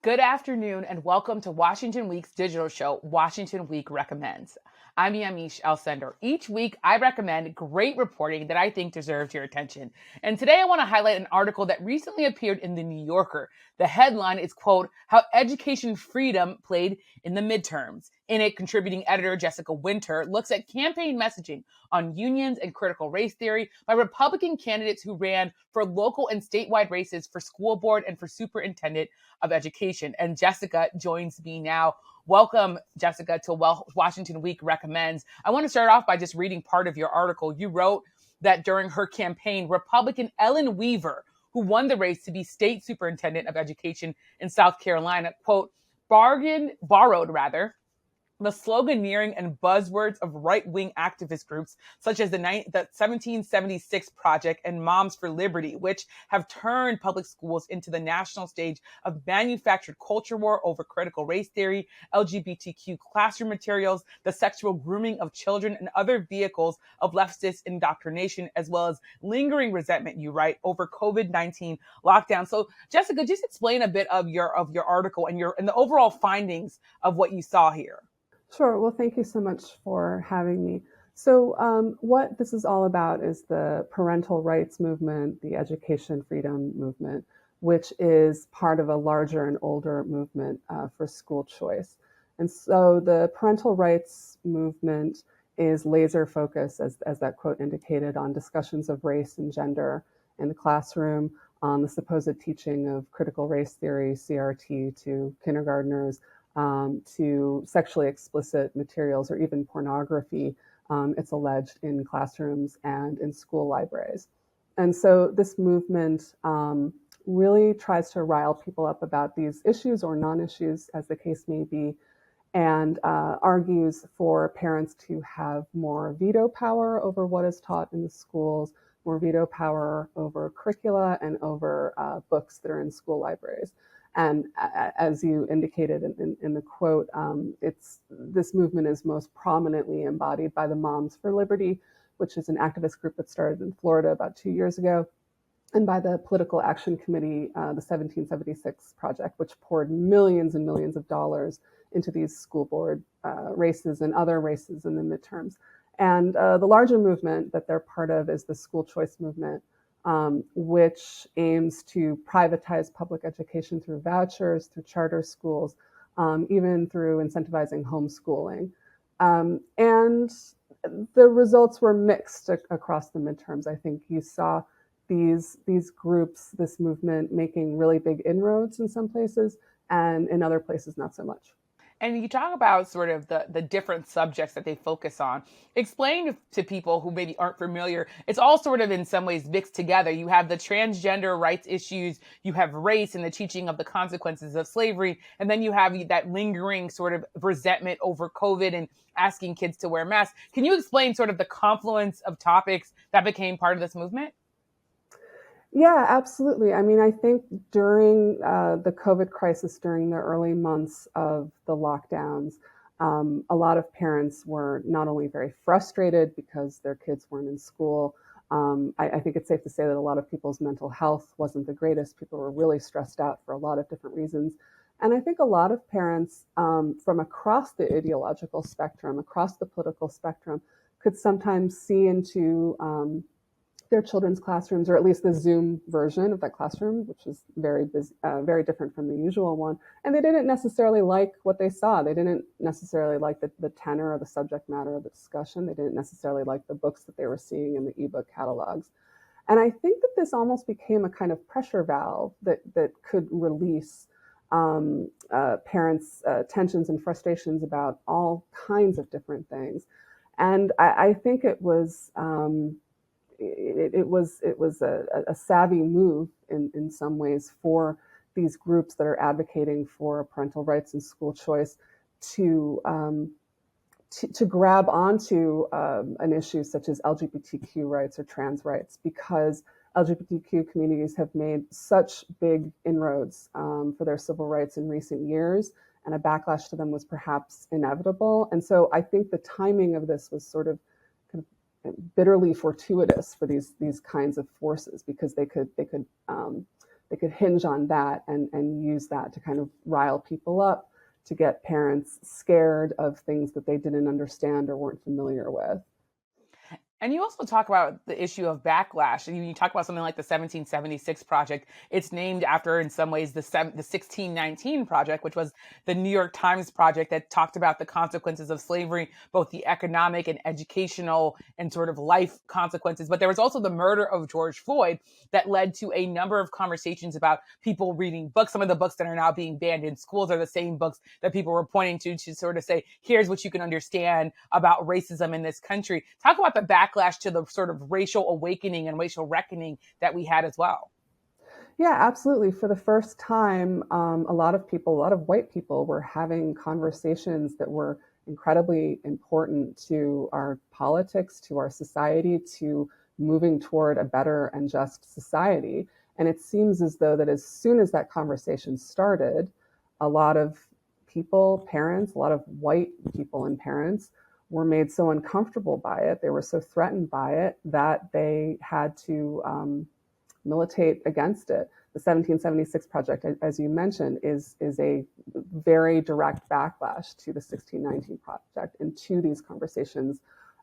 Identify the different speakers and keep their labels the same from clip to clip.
Speaker 1: Good afternoon and welcome to Washington Week's digital show, Washington Week Recommends. I'm Yamiche Alcindor. Each week, I recommend great reporting that I think deserves your attention. And today I want to highlight an article that recently appeared in the New Yorker. The headline is, quote, How Education Freedom Played in the Midterms. In it, contributing editor Jessica Winter looks at campaign messaging on unions and critical race theory by Republican candidates who ran for local and statewide races for school board and for superintendent of education. And Jessica joins me now. Welcome, Jessica, to Washington Week Recommends. I want to start off by just reading part of your article. You wrote that during her campaign, Republican Ellen Weaver, who won the race to be state superintendent of education in South Carolina, quote, borrowed the sloganeering and buzzwords of right-wing activist groups such as the 1776 Project and Moms for Liberty, which have turned public schools into the national stage of manufactured culture war over critical race theory, L.G.B.T.Q classroom materials, the sexual grooming of children, and other vehicles of leftist indoctrination, as well as lingering resentment, you write, over COVID-19 lockdown. So, Jessica, just explain a bit of your article and the overall findings of what you saw here.
Speaker 2: Sure. Well, thank you so much for having me. So what this is all about is the parental rights movement, the education freedom movement, which is part of a larger and older movement for school choice. And so the parental rights movement is laser focused, as that quote indicated, on discussions of race and gender in the classroom, on the supposed teaching of critical race theory, CRT, to kindergartners, to sexually explicit materials or even pornography, it's alleged, in classrooms and in school libraries. And so this movement really tries to rile people up about these issues or non-issues, as the case may be, and argues for parents to have more veto power over what is taught in the schools, more veto power over curricula and over books that are in school libraries. And as you indicated in the quote, this movement is most prominently embodied by the Moms for Liberty, which is an activist group that started in Florida about 2 years ago, and by the Political Action Committee, the 1776 Project, which poured millions and millions of dollars into these school board races and other races in the midterms. And the larger movement that they're part of is the school choice movement, which aims to privatize public education through vouchers, through charter schools, even through incentivizing homeschooling. And the results were mixed across the midterms. I think you saw these groups, this movement, making really big inroads in some places, and in other places not so much.
Speaker 1: And you talk about sort of the different subjects that they focus on. Explain to people who maybe aren't familiar, it's all sort of in some ways mixed together. You have the transgender rights issues, you have race and the teaching of the consequences of slavery, and then you have that lingering sort of resentment over COVID and asking kids to wear masks. Can you explain sort of the confluence of topics that became part of this movement?
Speaker 2: Yeah, absolutely. I mean, I think during the COVID crisis, during the early months of the lockdowns, a lot of parents were not only very frustrated because their kids weren't in school. I think it's safe to say that a lot of people's mental health wasn't the greatest. People were really stressed out for a lot of different reasons. And I think a lot of parents from across the ideological spectrum, across the political spectrum, could sometimes see into their children's classrooms, or at least the Zoom version of that classroom, which is very busy, very different from the usual one. And they didn't necessarily like what they saw. They didn't necessarily like the tenor or the subject matter of the discussion. They didn't necessarily like the books that they were seeing in the ebook catalogs. And I think that this almost became a kind of pressure valve that could release parents' tensions and frustrations about all kinds of different things. And I think it was it was a savvy move in some ways for these groups that are advocating for parental rights and school choice to grab onto an issue such as LGBTQ rights or trans rights, because LGBTQ communities have made such big inroads for their civil rights in recent years, and a backlash to them was perhaps inevitable. And so I think the timing of this was sort of bitterly fortuitous for these kinds of forces, because they could they could hinge on that and use that to kind of rile people up, to get parents scared of things that they didn't understand or weren't familiar with.
Speaker 1: And you also talk about the issue of backlash. And you talk about something like the 1776 Project. It's named after, in some ways, the 1619 Project, which was the New York Times project that talked about the consequences of slavery, both the economic and educational and sort of life consequences. But there was also the murder of George Floyd that led to a number of conversations about people reading books. Some of the books that are now being banned in schools are the same books that people were pointing to sort of say, here's what you can understand about racism in this country. Talk about the backlash to the sort of racial awakening and racial reckoning that we had as well.
Speaker 2: Yeah, absolutely. For the first time, a lot of people, a lot of white people were having conversations that were incredibly important to our politics, to our society, to moving toward a better and just society. And it seems as though that as soon as that conversation started, a lot of people, parents, a lot of white people and parents were made so uncomfortable by it, they were so threatened by it that they had to militate against it. The 1776 Project, as you mentioned, is a very direct backlash to the 1619 Project and to these conversations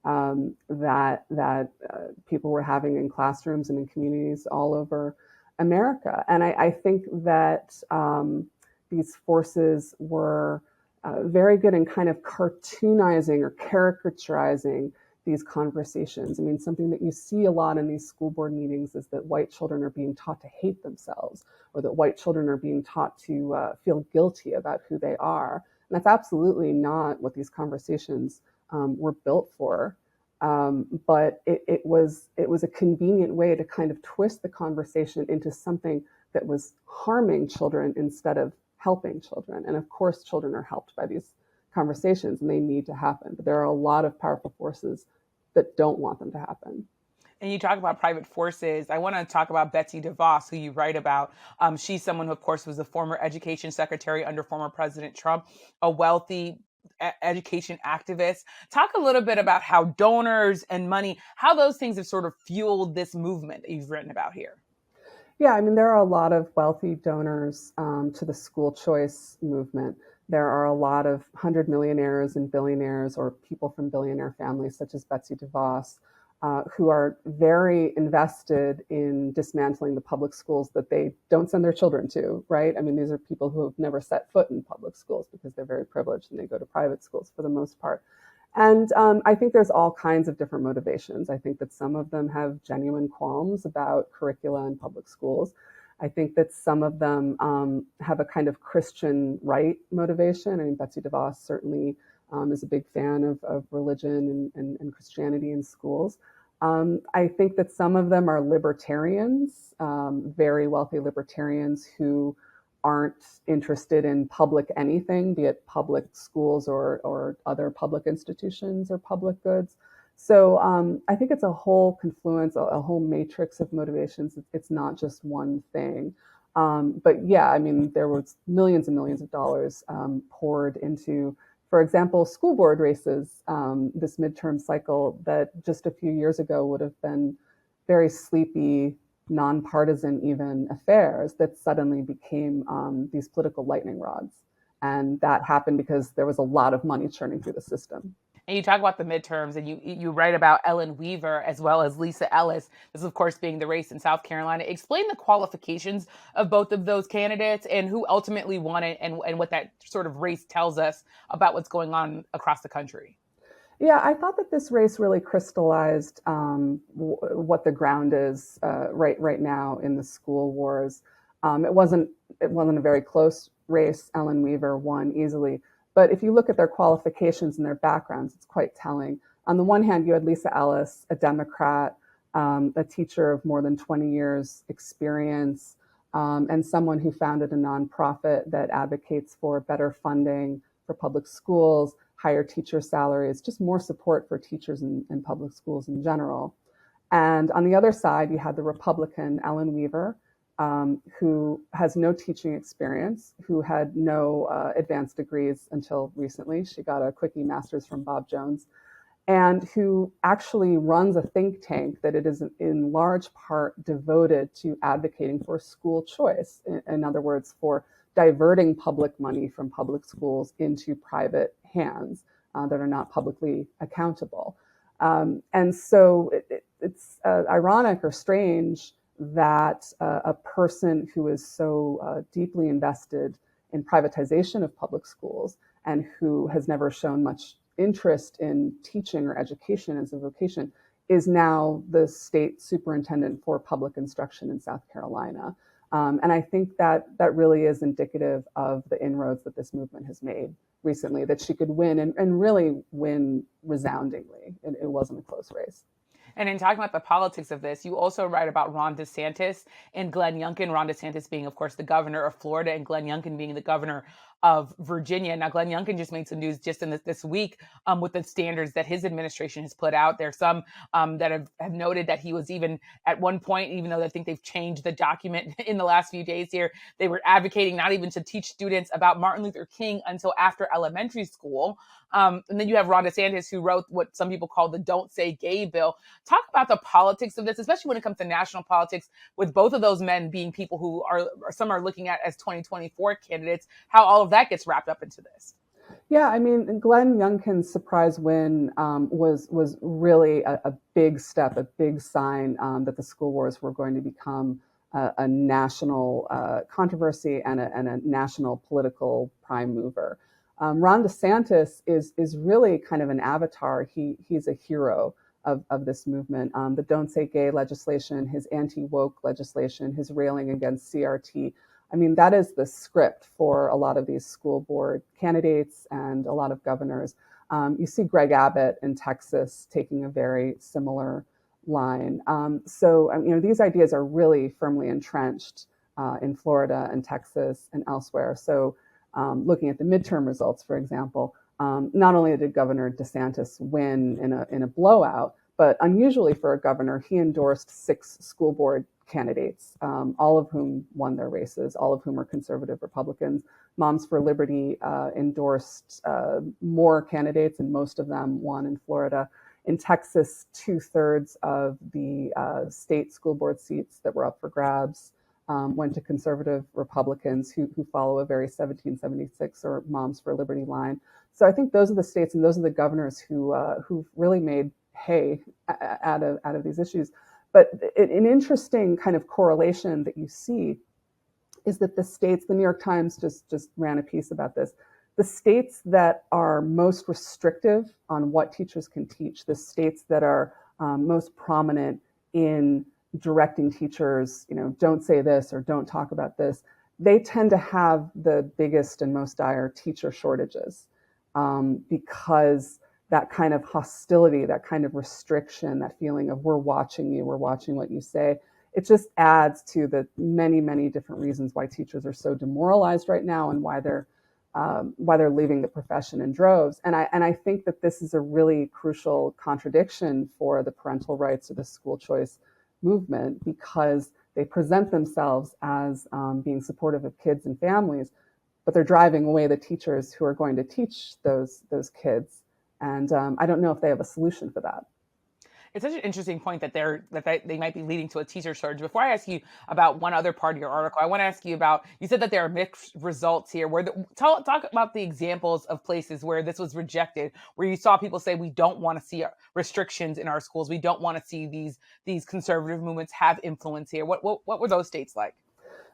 Speaker 2: that people were having in classrooms and in communities all over America. And I think that these forces were very good in kind of cartoonizing or caricaturizing these conversations. I mean, something that you see a lot in these school board meetings is that white children are being taught to hate themselves, or that white children are being taught to feel guilty about who they are. And that's absolutely not what these conversations were built for. But it was a convenient way to kind of twist the conversation into something that was harming children instead of helping children. And of course, children are helped by these conversations and they need to happen. But there are a lot of powerful forces that don't want them to happen.
Speaker 1: And you talk about private forces. I want to talk about Betsy DeVos, who you write about. She's someone who, of course, was the former education secretary under former President Trump, a wealthy education activist. Talk a little bit about how donors and money, how those things have sort of fueled this movement that you've written about here.
Speaker 2: Yeah, I mean, there are a lot of wealthy donors to the school choice movement. There are a lot of 100 millionaires and billionaires or people from billionaire families, such as Betsy DeVos, who are very invested in dismantling the public schools that they don't send their children to, right? I mean, these are people who have never set foot in public schools because they're very privileged and they go to private schools for the most part. And I think there's all kinds of different motivations. I think that some of them have genuine qualms about curricula in public schools. I think that some of them have a kind of Christian right motivation. I mean, Betsy DeVos certainly is a big fan of religion and Christianity in schools. I think that some of them are libertarians, very wealthy libertarians who aren't interested in public anything, be it public schools or other public institutions or public goods. So I think it's a whole confluence, a whole matrix of motivations. It's not just one thing. But yeah, I mean, there was millions and millions of dollars poured into, for example, school board races, this midterm cycle that just a few years ago would have been very sleepy, nonpartisan even affairs that suddenly became these political lightning rods. And that happened because there was a lot of money churning through the system.
Speaker 1: And you talk about the midterms, and you write about Ellen Weaver as well as Lisa Ellis. This, of course, being the race in South Carolina. Explain the qualifications of both of those candidates and who ultimately won it, and what that sort of race tells us about what's going on across the country.
Speaker 2: Yeah, I thought that this race really crystallized what the ground is right now in the school wars. It wasn't a very close race. Ellen Weaver won easily, but if you look at their qualifications and their backgrounds, it's quite telling. On the one hand, you had Lisa Ellis, a Democrat, a teacher of more than 20 years experience, and someone who founded a nonprofit that advocates for better funding for public schools, higher teacher salaries, just more support for teachers in public schools in general. And on the other side, you had the Republican Ellen Weaver, who has no teaching experience, who had no advanced degrees until recently. She got a quickie master's from Bob Jones. and who actually runs a think tank that it is in large part devoted to advocating for school choice. In other words, for diverting public money from public schools into private hands that are not publicly accountable. And so it's ironic or strange that a person who is so deeply invested in privatization of public schools and who has never shown much interest in teaching or education as a vocation is now the state superintendent for public instruction in South Carolina. And I think that that really is indicative of the inroads that this movement has made recently, that she could win and really win resoundingly. It wasn't a close race.
Speaker 1: And in talking about the politics of this, you also write about Ron DeSantis and Glenn Youngkin. Ron DeSantis being, of course, the governor of Florida, and Glenn Youngkin being the governor of Virginia. Now, Glenn Youngkin just made some news just in this week with the standards that his administration has put out. There's some that have noted that he was even at one point, even though I think they've changed the document in the last few days here, they were advocating not even to teach students about Martin Luther King until after elementary school. And then you have Ron DeSantis, who wrote what some people call the Don't Say Gay bill. Talk about the politics of this, especially when it comes to national politics, with both of those men being people who are, some are looking at as 2024 candidates, how all of that gets wrapped up into this.
Speaker 2: Yeah, I mean, Glenn Youngkin's surprise win was really a big step, a big sign that the school wars were going to become a national controversy and a national political prime mover. Ron DeSantis is really kind of an avatar. He's a hero of this movement. The Don't Say Gay legislation, his anti-woke legislation, his railing against CRT. I mean, that is the script for a lot of these school board candidates and a lot of governors. You see Greg Abbott in Texas taking a very similar line. These ideas are really firmly entrenched in Florida and Texas and elsewhere. So looking at the midterm results, for example, not only did Governor DeSantis win in a blowout, but unusually for a governor, he endorsed 6 school board candidates, all of whom won their races, all of whom are conservative Republicans. Moms for Liberty endorsed more candidates, and most of them won in Florida. In Texas, 2/3 of the state school board seats that were up for grabs went to conservative Republicans who follow a very 1776 or Moms for Liberty line. So I think those are the states and those are the governors who really made hay out of these issues. But an interesting kind of correlation that you see is that the states, the New York Times just ran a piece about this, the states that are most restrictive on what teachers can teach, the states that are most prominent in directing teachers, don't say this or don't talk about this, they tend to have the biggest and most dire teacher shortages because that kind of hostility, that kind of restriction, that feeling of we're watching you, we're watching what you say, it just adds to the many, many different reasons why teachers are so demoralized right now and why they're leaving the profession in droves. And I think that this is a really crucial contradiction for the parental rights or the school choice movement, because they present themselves as being supportive of kids and families, but they're driving away the teachers who are going to teach those kids. And I don't know if they have a solution for that.
Speaker 1: It's such an interesting point that they might be leading to a teacher shortage. Before I ask you about one other part of your article, I want to ask you about, you said that there are mixed results here. Talk about the examples of places where this was rejected, where you saw people say we don't want to see restrictions in our schools, we don't want to see these conservative movements have influence here. What were those states like?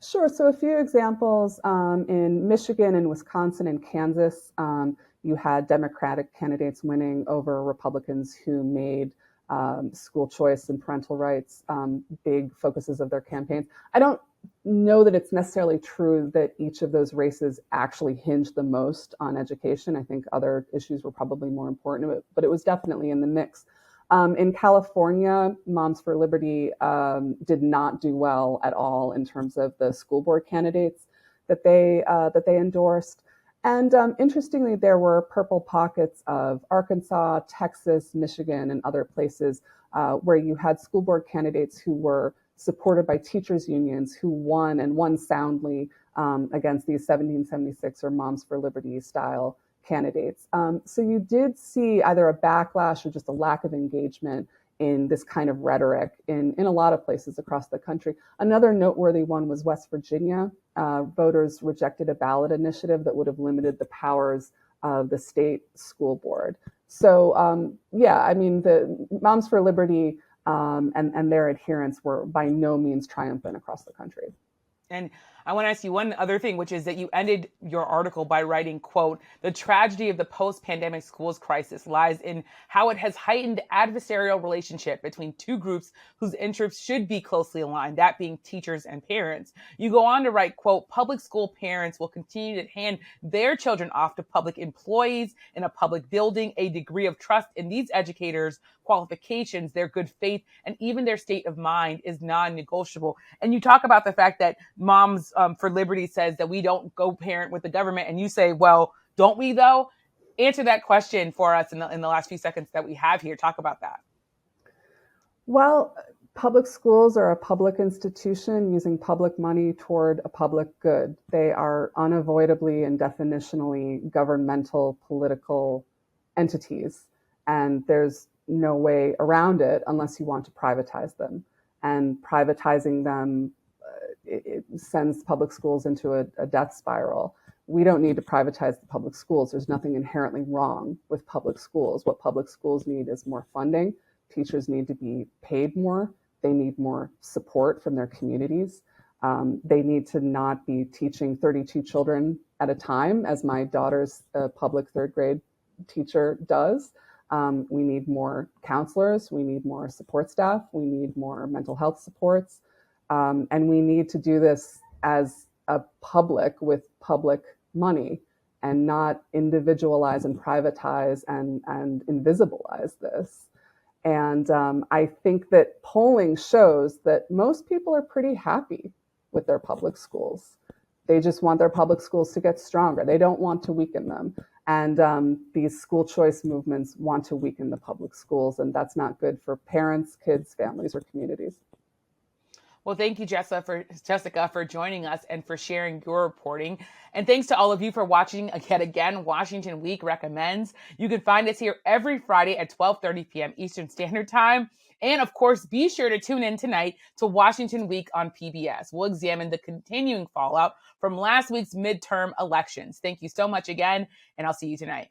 Speaker 2: Sure. So a few examples in Michigan and Wisconsin and Kansas, you had Democratic candidates winning over Republicans who made school choice and parental rights big focuses of their campaigns. I don't know that it's necessarily true that each of those races actually hinged the most on education. I think other issues were probably more important, but it was definitely in the mix. In California, Moms for Liberty did not do well at all in terms of the school board candidates that they endorsed. And interestingly, there were purple pockets of Arkansas, Texas, Michigan, and other places where you had school board candidates who were supported by teachers' unions who won soundly against these 1776 or Moms for Liberty style candidates. So you did see either a backlash or just a lack of engagement in this kind of rhetoric in a lot of places across the country. Another noteworthy one was West Virginia. Voters rejected a ballot initiative that would have limited the powers of the state school board. So yeah, I mean, the Moms for Liberty and their adherents were by no means triumphant across the country.
Speaker 1: And I want to ask you one other thing, which is that you ended your article by writing, quote, "The tragedy of the post-pandemic schools crisis lies in how it has heightened adversarial relationship between two groups whose interests should be closely aligned, that being teachers and parents." You go on to write, quote, "Public school parents will continue to hand their children off to public employees in a public building. A degree of trust in these educators' qualifications, their good faith, and even their state of mind is non-negotiable." And you talk about the fact that Moms for Liberty says that we don't go parent with the government. And you say, well, don't we though? Answer that question for us in the last few seconds that we have here. Talk about that.
Speaker 2: Well, public schools are a public institution using public money toward a public good. They are unavoidably and definitionally governmental political entities. And there's no way around it unless you want to privatize them. And privatizing them, it sends public schools into a death spiral. We don't need to privatize the public schools. There's nothing inherently wrong with public schools. What public schools need is more funding. Teachers need to be paid more. They need more support from their communities. They need to not be teaching 32 children at a time, as my daughter's public third grade teacher does. We need more counselors. We need more support staff. We need more mental health supports. And we need to do this as a public with public money and not individualize and privatize and invisibilize this. And I think that polling shows that most people are pretty happy with their public schools. They just want their public schools to get stronger. They don't want to weaken them. And these school choice movements want to weaken the public schools, and that's not good for parents, kids, families, or communities.
Speaker 1: Well, thank you, Jessica, for joining us and for sharing your reporting. And thanks to all of you for watching yet again. Washington Week Recommends. You can find us here every Friday at 12:30 p.m. Eastern Standard Time. And of course, be sure to tune in tonight to Washington Week on PBS. We'll examine the continuing fallout from last week's midterm elections. Thank you so much again, and I'll see you tonight.